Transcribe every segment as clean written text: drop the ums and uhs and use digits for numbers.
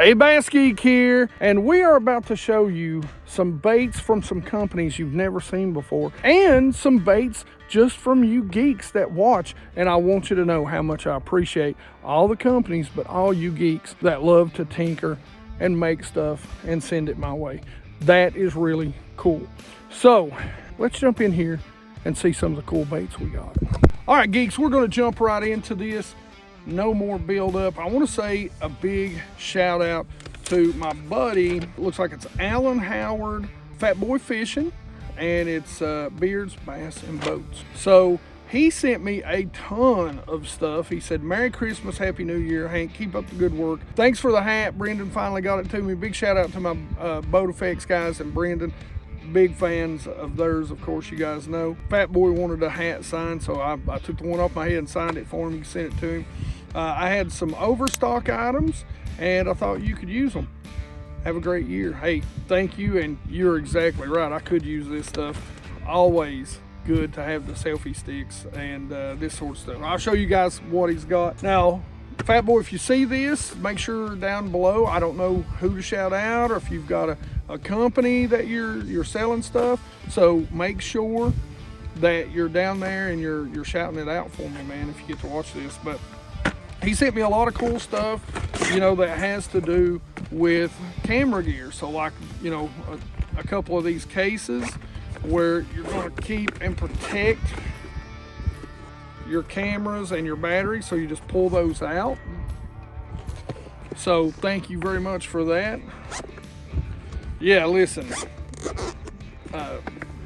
Hey, BassGeek here, and we are about to show you some baits from some companies you've never seen before, and some baits just from you geeks that watch. And I want you to know how much I appreciate all the companies, but all you geeks that love to tinker and make stuff and send it my way. That is really cool. So let's jump in here and see some of the cool baits we got. All right, geeks, we're going to jump right into this. No more build up. I want to say a big shout out to my buddy. Looks like it's Alan Howard, Fat Boy Fishing, and it's Beards, Bass, and Boats. So he sent me a ton of stuff. He said, Merry Christmas, Happy New Year, Hank, keep up the good work. Thanks for the hat. Brendan finally got it to me. Big shout out to my Boat Effects guys and Brendan. Big fans of theirs, of course, you guys know. Fat Boy wanted a hat signed, so I took the one off my head and signed it for him. You sent it to him. I had some overstock items, and I thought you could use them. Have a great year. Hey, thank you, and you're exactly right. I could use this stuff. Always good to have the selfie sticks and this sort of stuff. I'll show you guys what he's got. Now, Fat Boy, if you see this, make sure down below, I don't know who to shout out or if you've got a company that you're selling stuff, so make sure that you're down there and you're shouting it out for me, man, if you get to watch this. But he sent me a lot of cool stuff, you know, that has to do with camera gear. So like, you know, a couple of these cases where you're going to keep and protect your cameras and your batteries, so you just pull those out. So thank you very much for that. Yeah, listen,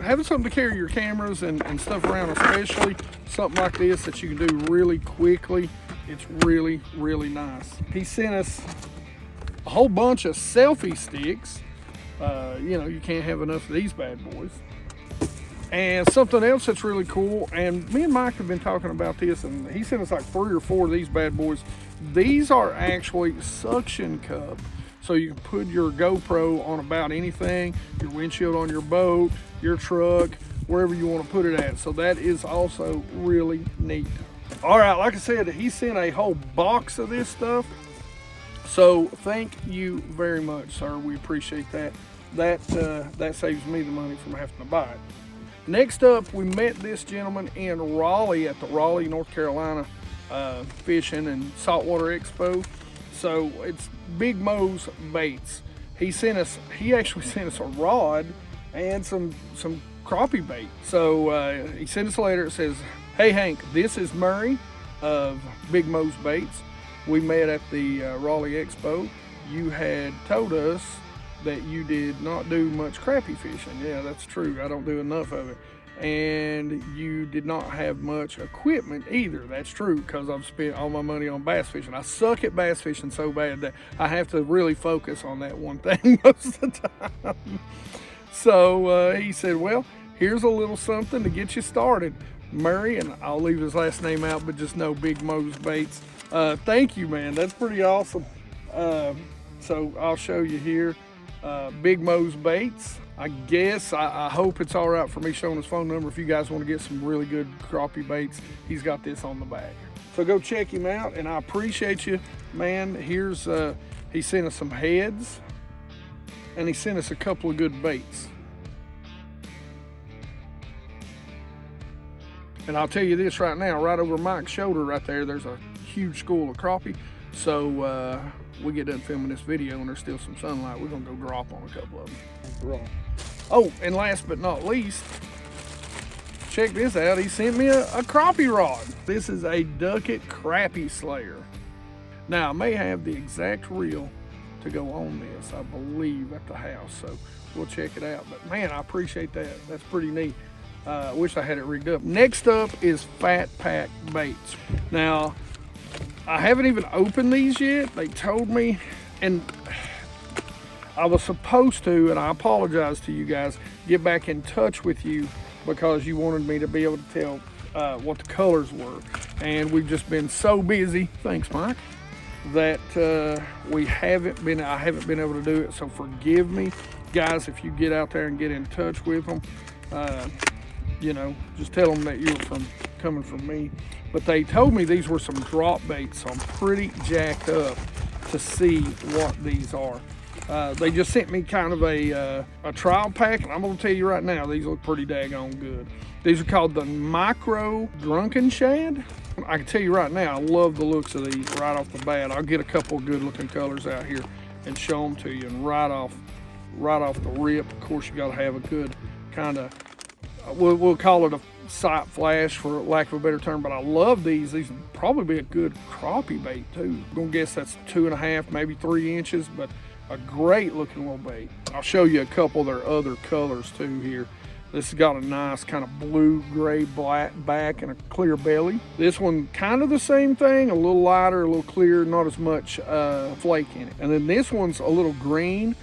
having something to carry your cameras and stuff around, especially something like this that you can do really quickly, it's really, really nice. He sent us a whole bunch of selfie sticks. You know, you can't have enough of these bad boys. And something else that's really cool, and me and Mike have been talking about this, and he sent us like 3 or 4 of these bad boys. These are actually suction cup. So you can put your GoPro on about anything, your windshield on your boat, your truck, wherever you want to put it at. So that is also really neat. All right, like I said, he sent a whole box of this stuff. So thank you very much, sir. We appreciate that. That saves me the money from having to buy it. Next up, we met this gentleman in Raleigh at the Raleigh, North Carolina Fishing and Saltwater Expo. So it's Big Mo's Baits. He actually sent us a rod and some crappie bait. So he sent us a letter. It says, hey Hank, this is Murray of Big Mo's Baits. We met at the Raleigh Expo. You had told us that you did not do much crappie fishing. Yeah, that's true. I don't do enough of it. And you did not have much equipment either. That's true, because I've spent all my money on bass fishing. I suck at bass fishing so bad that I have to really focus on that one thing most of the time. So he said, well, here's a little something to get you started. Murray, and I'll leave his last name out, but just know Big Mo's Baits. Thank you, man. That's pretty awesome. So I'll show you here. Big Mo's Baits. I guess, I hope it's all right for me showing his phone number. If you guys want to get some really good crappie baits, he's got this on the back. So go check him out, and I appreciate you, man. Here's, he sent us some heads, and he sent us a couple of good baits. And I'll tell you this right now, right over Mike's shoulder right there, there's a huge school of crappie. So we get done filming this video and there's still some sunlight. We're gonna go drop on a couple of them. Oh, and last but not least, check this out. He sent me a crappie rod. This is a Ducket Crappie Slayer. Now, I may have the exact reel to go on this, I believe, at the house. So we'll check it out. But man, I appreciate that. That's pretty neat. I wish I had it rigged up. Next up is Fat Pack Baits. Now, I haven't even opened these yet. They told me, and I was supposed to, and I apologize to you guys, get back in touch with you because you wanted me to be able to tell what the colors were. And we've just been so busy, thanks Mike, that I haven't been able to do it. So forgive me, guys, if you get out there and get in touch with them. You know, just tell them that you're coming from me. But they told me these were some drop baits, so I'm pretty jacked up to see what these are. They just sent me kind of a trial pack, and I'm gonna tell you right now, these look pretty daggone good. These are called the Micro Drunken Shad. I can tell you right now, I love the looks of these right off the bat. I'll get a couple of good looking colors out here and show them to you. And right off the rip, of course, you gotta have a good kind of, we'll call it a sight flash for lack of a better term, but I love these. These would probably be a good crappie bait too. I'm gonna guess that's 2.5, maybe 3 inches, but a great looking little bait. I'll show you a couple of their other colors too here. This has got a nice kind of blue, gray, black back and a clear belly. This one kind of the same thing, a little lighter, a little clearer, not as much flake in it. And then this one's a little green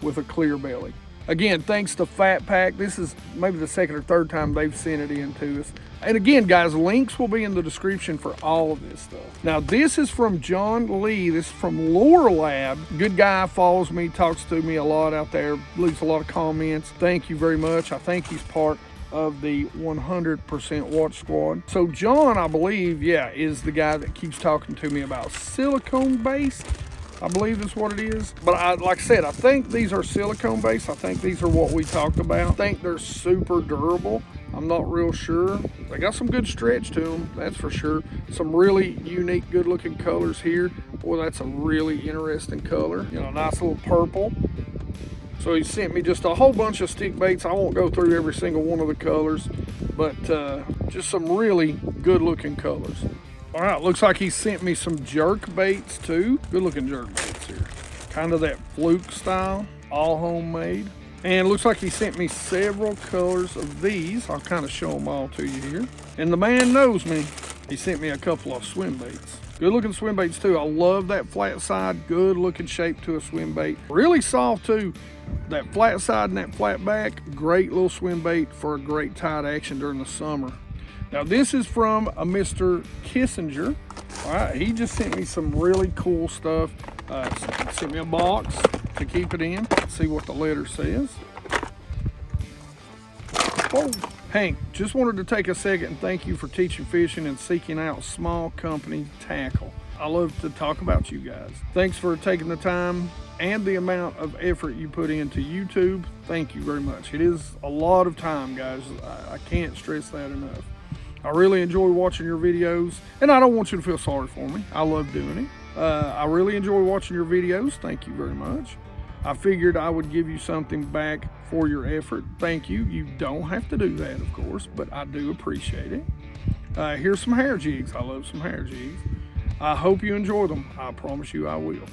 with a clear belly. Again, thanks to Fat Pack. This is maybe the second or third time they've sent it in to us. And again, guys, links will be in the description for all of this stuff. Now, this is from John Lee. This is from Lure Lab. Good guy, follows me, talks to me a lot out there, leaves a lot of comments. Thank you very much. I think he's part of the 100% Watch Squad. So John, I believe, yeah, is the guy that keeps talking to me about silicone based. I believe that's what it is. But like I said, I think these are silicone based. I think these are what we talked about. I think they're super durable. I'm not real sure. They got some good stretch to them, that's for sure. Some really unique, good looking colors here. Boy, that's a really interesting color. You know, nice little purple. So he sent me just a whole bunch of stick baits. I won't go through every single one of the colors, but just some really good looking colors. All right, looks like he sent me some jerk baits too. Good looking jerk baits here. Kind of that fluke style, all homemade. And looks like he sent me several colors of these. I'll kind of show them all to you here. And the man knows me. He sent me a couple of swim baits. Good looking swim baits too. I love that flat side, good looking shape to a swim bait. Really soft too. That flat side and that flat back, great little swim bait for a great tide action during the summer. Now this is from a Mr. Kissinger. All right, he just sent me some really cool stuff. Sent me a box to keep it in. Let's see what the letter says. Oh, Hank, just wanted to take a second and thank you for teaching fishing and seeking out small company tackle. I love to talk about you guys. Thanks for taking the time and the amount of effort you put into YouTube. Thank you very much. It is a lot of time, guys. I can't stress that enough. I really enjoy watching your videos, and I don't want you to feel sorry for me. I love doing it. I really enjoy watching your videos. Thank you very much. I figured I would give you something back for your effort. Thank you. You don't have to do that, of course, but I do appreciate it. Here's some hair jigs. I love some hair jigs. I hope you enjoy them. I promise you I will.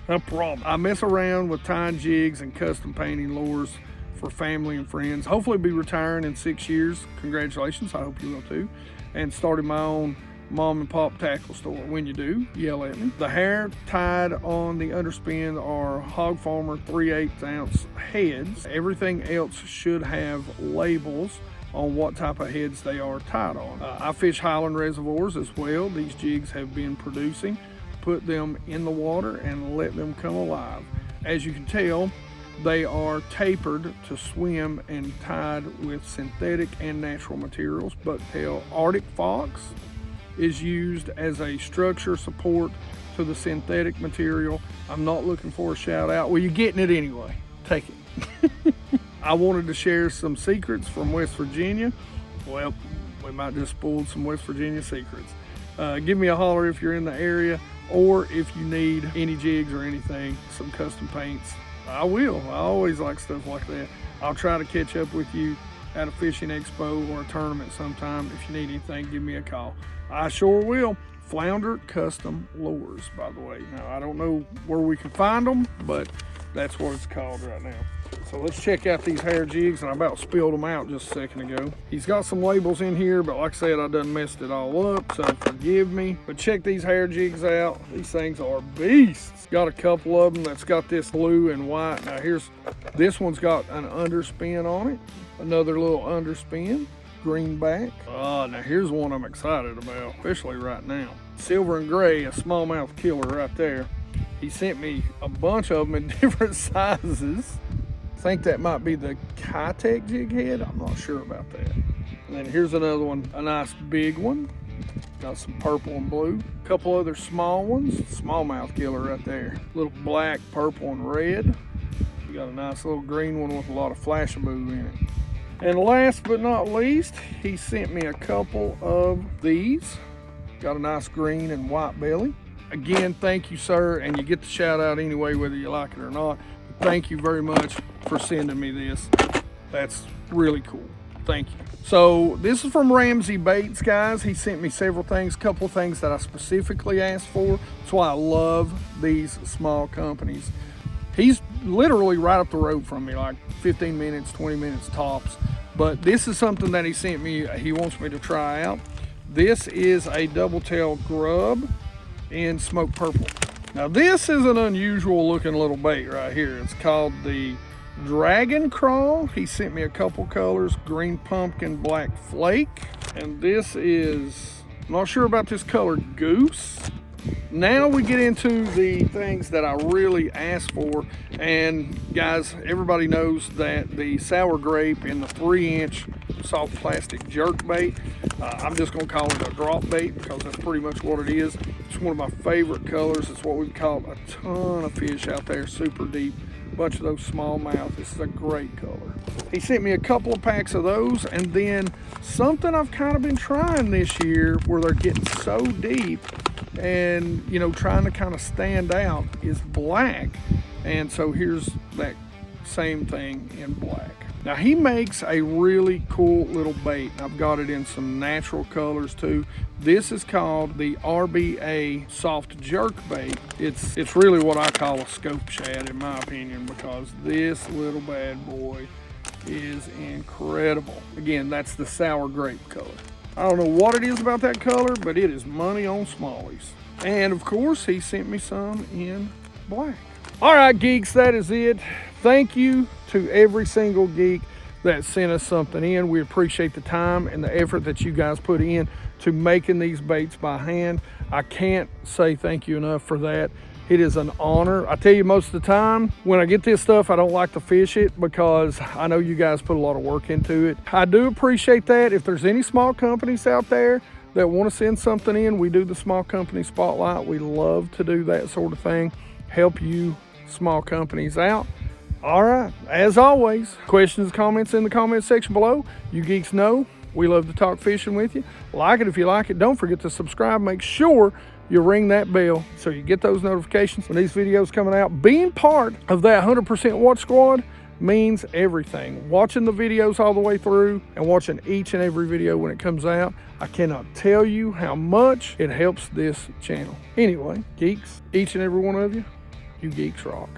I promise. I mess around with tying jigs and custom painting lures for family and friends. Hopefully be retiring in 6 years. Congratulations, I hope you will too. And starting my own mom and pop tackle store. When you do, yell at me. The hair tied on the underspin are Hog Farmer 3/8 ounce heads. Everything else should have labels on what type of heads they are tied on. I fish Highland reservoirs as well. These jigs have been producing. Put them in the water and let them come alive. As you can tell, they are tapered to swim and tied with synthetic and natural materials. Bucktail Arctic Fox is used as a structure support to the synthetic material. I'm not looking for a shout out. Well, you're getting it anyway. Take it. I wanted to share some secrets from West Virginia. Well, we might just spoil some West Virginia secrets. Give me a holler if you're in the area, or if you need any jigs or anything, some custom paints. I will. I always like stuff like that. I'll try to catch up with you at a fishing expo or a tournament sometime. If you need anything, give me a call. I sure will. Flounder Custom Lures, by the way. Now, I don't know where we can find them, but that's what it's called right now. So let's check out these hair jigs, and I about spilled them out just a second ago. He's got some labels in here, but like I said, I done messed it all up, so forgive me. But check these hair jigs out. These things are beasts. Got a couple of them that's got this blue and white. Now this one's got an underspin on it. Another little underspin, greenback. Now here's one I'm excited about, especially right now. Silver and gray, a smallmouth killer right there. He sent me a bunch of them in different sizes. I think that might be the Kitech jig head. I'm not sure about that. And then here's another one, a nice big one. Got some purple and blue. A couple other small ones, smallmouth killer right there. Little black, purple, and red. We got a nice little green one with a lot of Flambeau in it. And last but not least, he sent me a couple of these. Got a nice green and white belly. Again, thank you, sir, and you get the shout out anyway, whether you like it or not. Thank you very much for sending me this. That's really cool. Thank you. So this is from Ramsey Baits, guys. He sent me several things, a couple of things that I specifically asked for. That's why I love these small companies. He's literally right up the road from me, like 15 minutes, 20 minutes tops. But this is something that he sent me, he wants me to try out. This is a double tail grub in smoke purple. Now this is an unusual looking little bait right here. It's called the Dragon Crawl. He sent me a couple colors, green pumpkin, black flake. And this is, I'm not sure about this color, goose. Now we get into the things that I really asked for. And guys, everybody knows that the sour grape in the 3-inch soft plastic jerk bait, I'm just gonna call it a drop bait because that's pretty much what it is. It's one of my favorite colors. It's what we've caught a ton of fish out there, super deep. A bunch of those smallmouth. This is a great color. He sent me a couple of packs of those, and then something I've kind of been trying this year where they're getting so deep and, you know, trying to kind of stand out is black. And so here's that same thing in black. Now he makes a really cool little bait. I've got it in some natural colors too. This is called the RBA soft jerk bait. It's really what I call a scope shad in my opinion, because this little bad boy is incredible. Again, that's the sour grape color. I don't know what it is about that color, but it is money on smallies. And of course, he sent me some in black. All right, geeks, that is it. Thank you to every single geek that sent us something in. We appreciate the time and the effort that you guys put in to making these baits by hand. I can't say thank you enough for that. It is an honor. I tell you, most of the time when I get this stuff, I don't like to fish it because I know you guys put a lot of work into it. I do appreciate that. If there's any small companies out there that want to send something in, we do the small company spotlight. We love to do that sort of thing, help you small companies out. All right, as always, questions, comments in the comment section below. You geeks know we love to talk fishing with you. Like it if you like it. Don't forget to subscribe. Make sure you ring that bell so you get those notifications when these videos coming out. Being part of that 100% Watch Squad means everything. Watching the videos all the way through and watching each and every video when it comes out, I cannot tell you how much it helps this channel. Anyway, geeks, each and every one of you, you geeks rock.